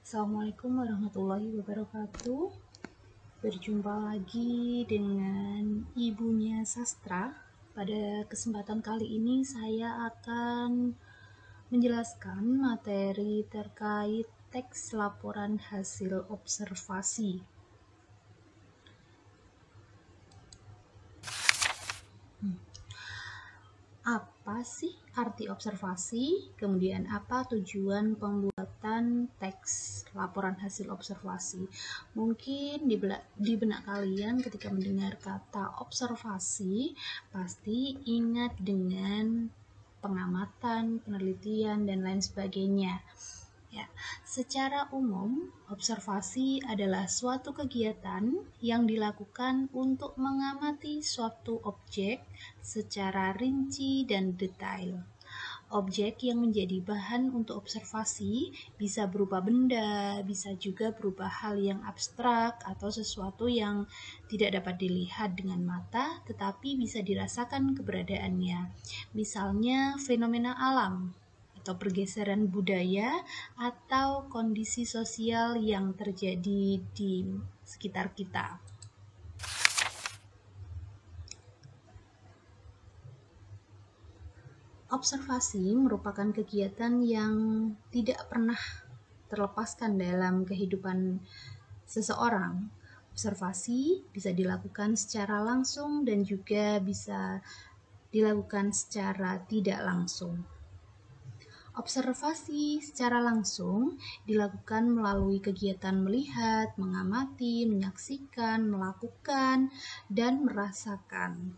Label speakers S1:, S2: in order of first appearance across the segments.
S1: Assalamualaikum warahmatullahi wabarakatuh. Berjumpa lagi dengan Ibunya Sastra. Pada kesempatan kali ini saya akan menjelaskan materi terkait teks laporan hasil observasi. Apa sih arti observasi? Kemudian apa tujuan pembuatan teks laporan hasil observasi? Mungkin di benak kalian ketika mendengar kata observasi pasti ingat dengan pengamatan, penelitian, dan lain sebagainya. Ya, secara umum, observasi adalah suatu kegiatan yang dilakukan untuk mengamati suatu objek secara rinci dan detail. Objek yang menjadi bahan untuk observasi bisa berupa benda, bisa juga berupa hal yang abstrak atau sesuatu yang tidak dapat dilihat dengan mata, tetapi bisa dirasakan keberadaannya. Misalnya fenomena alam, atau pergeseran budaya, atau kondisi sosial yang terjadi di sekitar kita. Observasi merupakan kegiatan yang tidak pernah terlepaskan dalam kehidupan seseorang. Observasi bisa dilakukan secara langsung dan juga bisa dilakukan secara tidak langsung. Observasi secara langsung dilakukan melalui kegiatan melihat, mengamati, menyaksikan, melakukan, dan merasakan.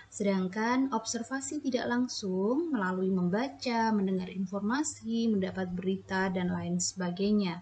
S1: Sedangkan observasi tidak langsung melalui membaca, mendengar informasi, mendapat berita, dan lain sebagainya.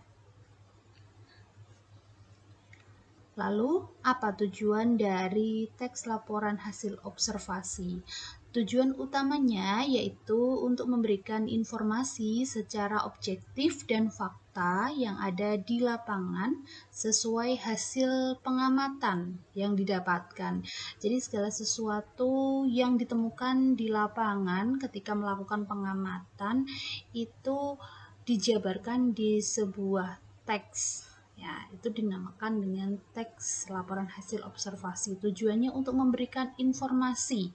S1: Lalu, apa tujuan dari teks laporan hasil observasi? Tujuan utamanya yaitu untuk memberikan informasi secara objektif dan fakta yang ada di lapangan sesuai hasil pengamatan yang didapatkan. Jadi segala sesuatu yang ditemukan di lapangan ketika melakukan pengamatan itu dijabarkan di sebuah teks. Ya, itu dinamakan dengan teks laporan hasil observasi. Tujuannya untuk memberikan informasi.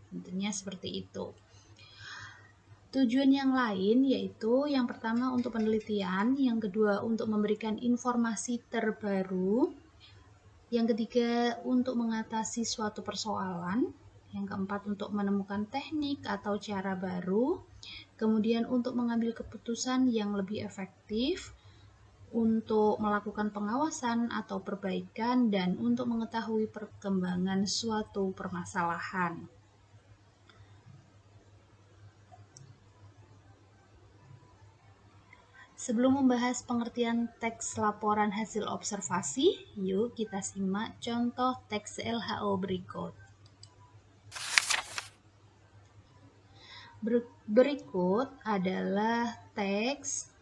S1: Tentunya seperti itu. Tujuan yang lain yaitu yang pertama untuk penelitian, yang kedua untuk memberikan informasi terbaru, yang ketiga untuk mengatasi suatu persoalan, yang keempat untuk menemukan teknik atau cara baru, kemudian untuk mengambil keputusan yang lebih efektif, untuk melakukan pengawasan atau perbaikan, dan untuk mengetahui perkembangan suatu permasalahan. Sebelum membahas pengertian teks laporan hasil observasi, yuk kita simak contoh teks LHO berikut. Berikut adalah teks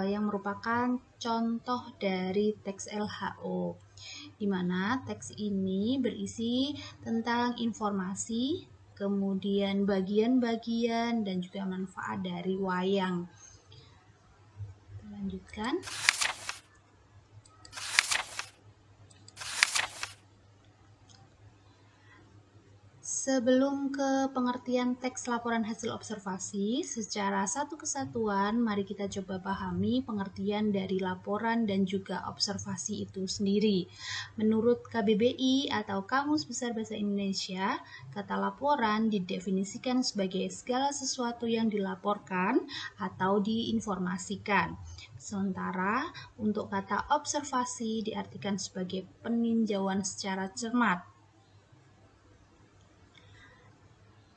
S1: yang merupakan contoh dari teks LHO, di mana teks ini berisi tentang informasi, kemudian bagian-bagian, dan juga manfaat dari wayang. Lanjutkan. Sebelum ke pengertian teks laporan hasil observasi, secara satu kesatuan, mari kita coba pahami pengertian dari laporan dan juga observasi itu sendiri. Menurut KBBI atau Kamus Besar Bahasa Indonesia, kata laporan didefinisikan sebagai segala sesuatu yang dilaporkan atau diinformasikan. Sementara untuk kata observasi diartikan sebagai peninjauan secara cermat.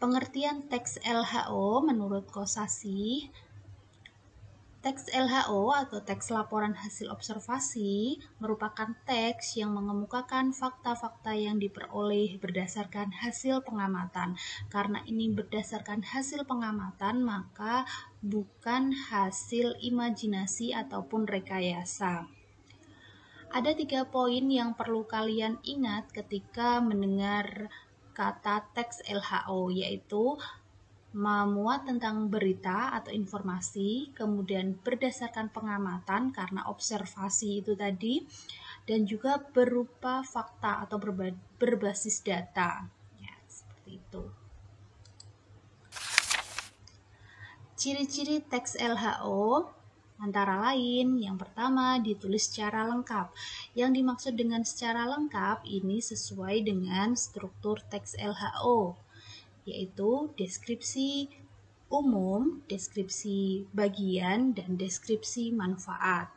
S1: Pengertian teks LHO menurut Kosasih, teks LHO atau teks laporan hasil observasi merupakan teks yang mengemukakan fakta-fakta yang diperoleh berdasarkan hasil pengamatan. Karena ini berdasarkan hasil pengamatan, maka bukan hasil imajinasi ataupun rekayasa. Ada 3 poin yang perlu kalian ingat ketika mendengar kata teks LHO, yaitu memuat tentang berita atau informasi, kemudian berdasarkan pengamatan karena observasi itu tadi, dan juga berupa fakta atau berbasis data. Ya, seperti itu. Ciri-ciri teks LHO antara lain, yang pertama ditulis secara lengkap. Yang dimaksud dengan secara lengkap ini sesuai dengan struktur teks LHO, yaitu deskripsi umum, deskripsi bagian, dan deskripsi manfaat.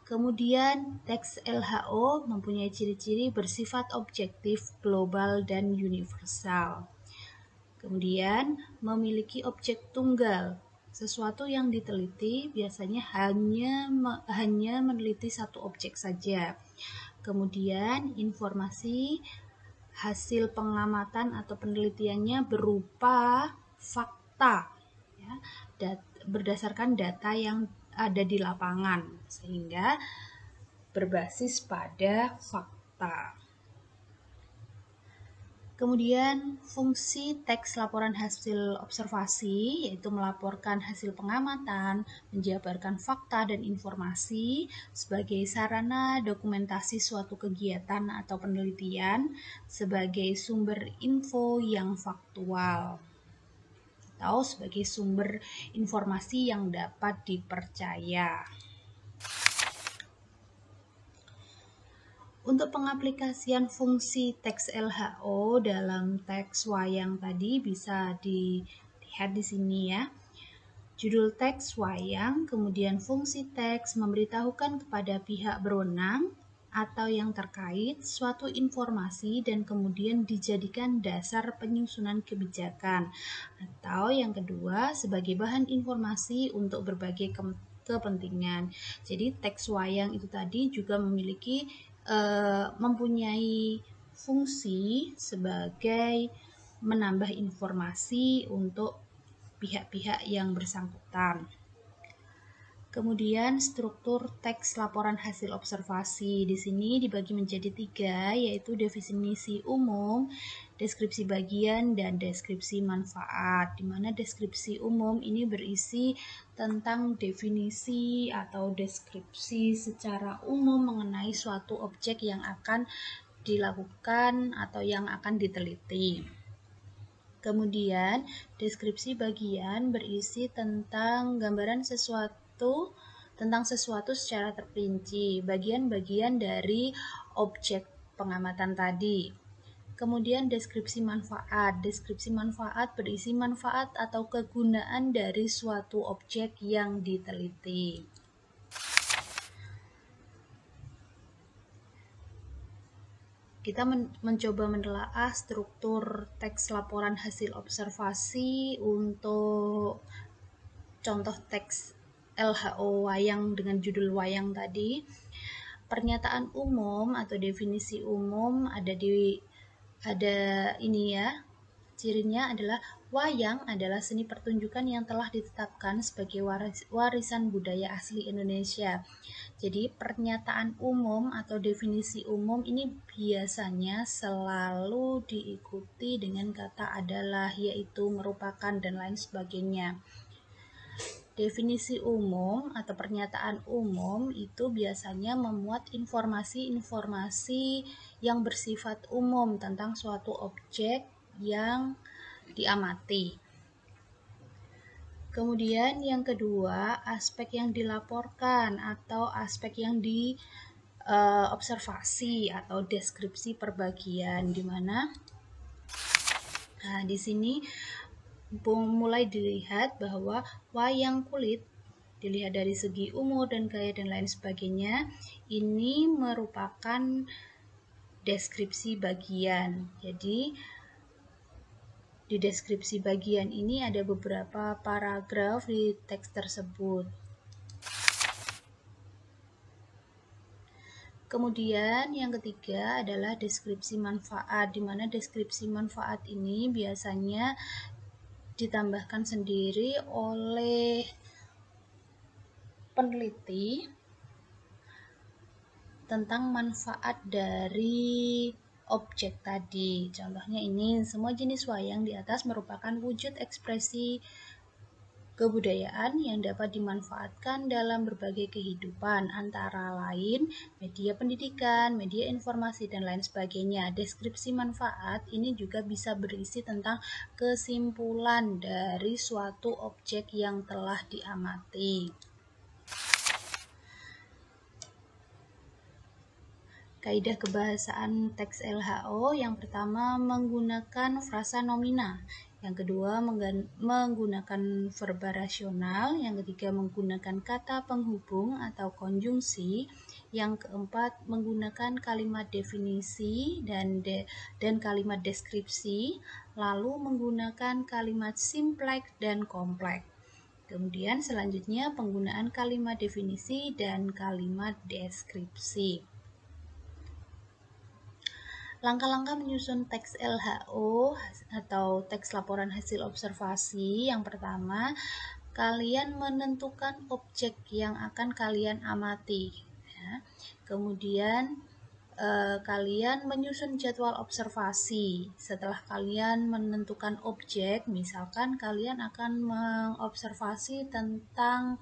S1: Kemudian, teks LHO mempunyai ciri-ciri bersifat objektif, global, dan universal. Kemudian, memiliki objek tunggal. Sesuatu yang diteliti biasanya hanya meneliti satu objek saja. Kemudian, informasi hasil pengamatan atau penelitiannya berupa fakta, ya, berdasarkan data yang ada di lapangan, sehingga berbasis pada fakta. Kemudian fungsi teks laporan hasil observasi yaitu melaporkan hasil pengamatan, menjabarkan fakta dan informasi sebagai sarana dokumentasi suatu kegiatan atau penelitian sebagai sumber info yang faktual atau sebagai sumber informasi yang dapat dipercaya. Untuk pengaplikasian fungsi teks LHO dalam teks wayang tadi bisa dilihat di sini ya. Judul teks wayang, kemudian fungsi teks memberitahukan kepada pihak berwenang atau yang terkait suatu informasi dan kemudian dijadikan dasar penyusunan kebijakan. Atau yang kedua sebagai bahan informasi untuk berbagai kepentingan. Jadi teks wayang itu tadi juga mempunyai fungsi sebagai menambah informasi untuk pihak-pihak yang bersangkutan. Kemudian struktur teks laporan hasil observasi di sini dibagi menjadi 3, yaitu definisi umum, deskripsi bagian, dan deskripsi manfaat. Di mana deskripsi umum ini berisi tentang definisi atau deskripsi secara umum mengenai suatu objek yang akan dilakukan atau yang akan diteliti. Kemudian, deskripsi bagian berisi tentang gambaran tentang sesuatu secara terperinci, bagian-bagian dari objek pengamatan tadi. Kemudian deskripsi manfaat. Deskripsi manfaat berisi manfaat atau kegunaan dari suatu objek yang diteliti. Kita mencoba menelaah struktur teks laporan hasil observasi untuk contoh teks LHO wayang dengan judul wayang tadi. Pernyataan umum atau definisi umum ada ini ya. Cirinya adalah wayang adalah seni pertunjukan yang telah ditetapkan sebagai warisan budaya asli Indonesia. Jadi pernyataan umum atau definisi umum ini biasanya selalu diikuti dengan kata adalah, yaitu, merupakan, dan lain sebagainya. Definisi umum atau pernyataan umum itu biasanya memuat informasi-informasi yang bersifat umum tentang suatu objek yang diamati. Kemudian yang kedua, aspek yang dilaporkan atau aspek yang diobservasi atau deskripsi perbagian, di mana di sini mulai dilihat bahwa wayang kulit dilihat dari segi umur dan gaya dan lain sebagainya, ini merupakan deskripsi bagian. Jadi di deskripsi bagian ini ada beberapa paragraf di teks tersebut. Kemudian yang ketiga adalah deskripsi manfaat, di mana deskripsi manfaat ini biasanya ditambahkan sendiri oleh peneliti tentang manfaat dari objek tadi. Contohnya ini, semua jenis wayang di atas merupakan wujud ekspresi kebudayaan yang dapat dimanfaatkan dalam berbagai kehidupan, antara lain media pendidikan, media informasi, dan lain sebagainya. Deskripsi manfaat ini juga bisa berisi tentang kesimpulan dari suatu objek yang telah diamati. Kaidah kebahasaan teks LHO yang pertama menggunakan frasa nomina, yang kedua menggunakan verba rasional, yang ketiga menggunakan kata penghubung atau konjungsi, yang keempat menggunakan kalimat definisi dan kalimat deskripsi, lalu menggunakan kalimat simpleks dan kompleks. Kemudian selanjutnya penggunaan kalimat definisi dan kalimat deskripsi. Langkah-langkah menyusun teks LHO atau teks laporan hasil observasi. Yang pertama, kalian menentukan objek yang akan kalian amati. Ya. Kemudian kalian menyusun jadwal observasi. Setelah kalian menentukan objek, misalkan kalian akan mengobservasi tentang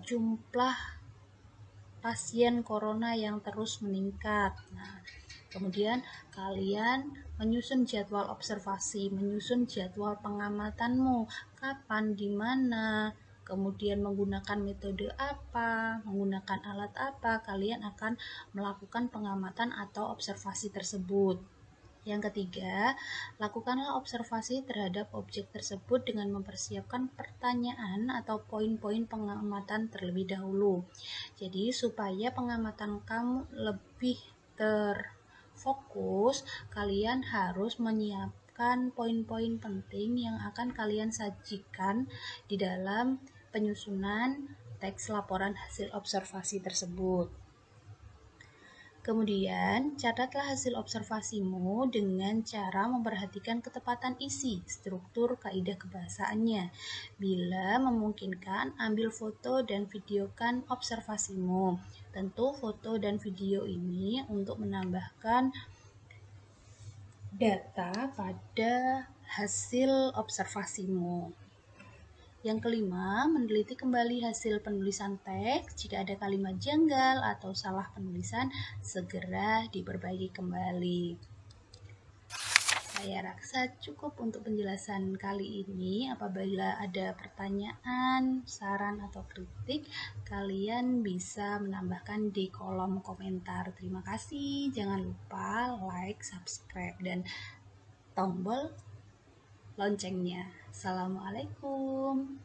S1: jumlah pasien corona yang terus meningkat. Nah, kemudian kalian menyusun jadwal observasi, menyusun jadwal pengamatanmu, kapan, di mana, kemudian menggunakan metode apa, menggunakan alat apa, kalian akan melakukan pengamatan atau observasi tersebut. Yang ketiga, lakukanlah observasi terhadap objek tersebut dengan mempersiapkan pertanyaan atau poin-poin pengamatan terlebih dahulu. Jadi, supaya pengamatan kamu lebih terfokus, kalian harus menyiapkan poin-poin penting yang akan kalian sajikan di dalam penyusunan teks laporan hasil observasi tersebut. Kemudian, catatlah hasil observasimu dengan cara memperhatikan ketepatan isi, struktur, kaidah kebahasaannya. Bila memungkinkan, ambil foto dan videokan observasimu. Tentu foto dan video ini untuk menambahkan data pada hasil observasimu. Yang kelima, meneliti kembali hasil penulisan teks. Jika ada kalimat janggal atau salah penulisan, segera diperbaiki kembali. Saya rasa cukup untuk penjelasan kali ini. Apabila ada pertanyaan, saran, atau kritik, kalian bisa menambahkan di kolom komentar. Terima kasih. Jangan lupa like, subscribe, dan tombol loncengnya. Assalamualaikum.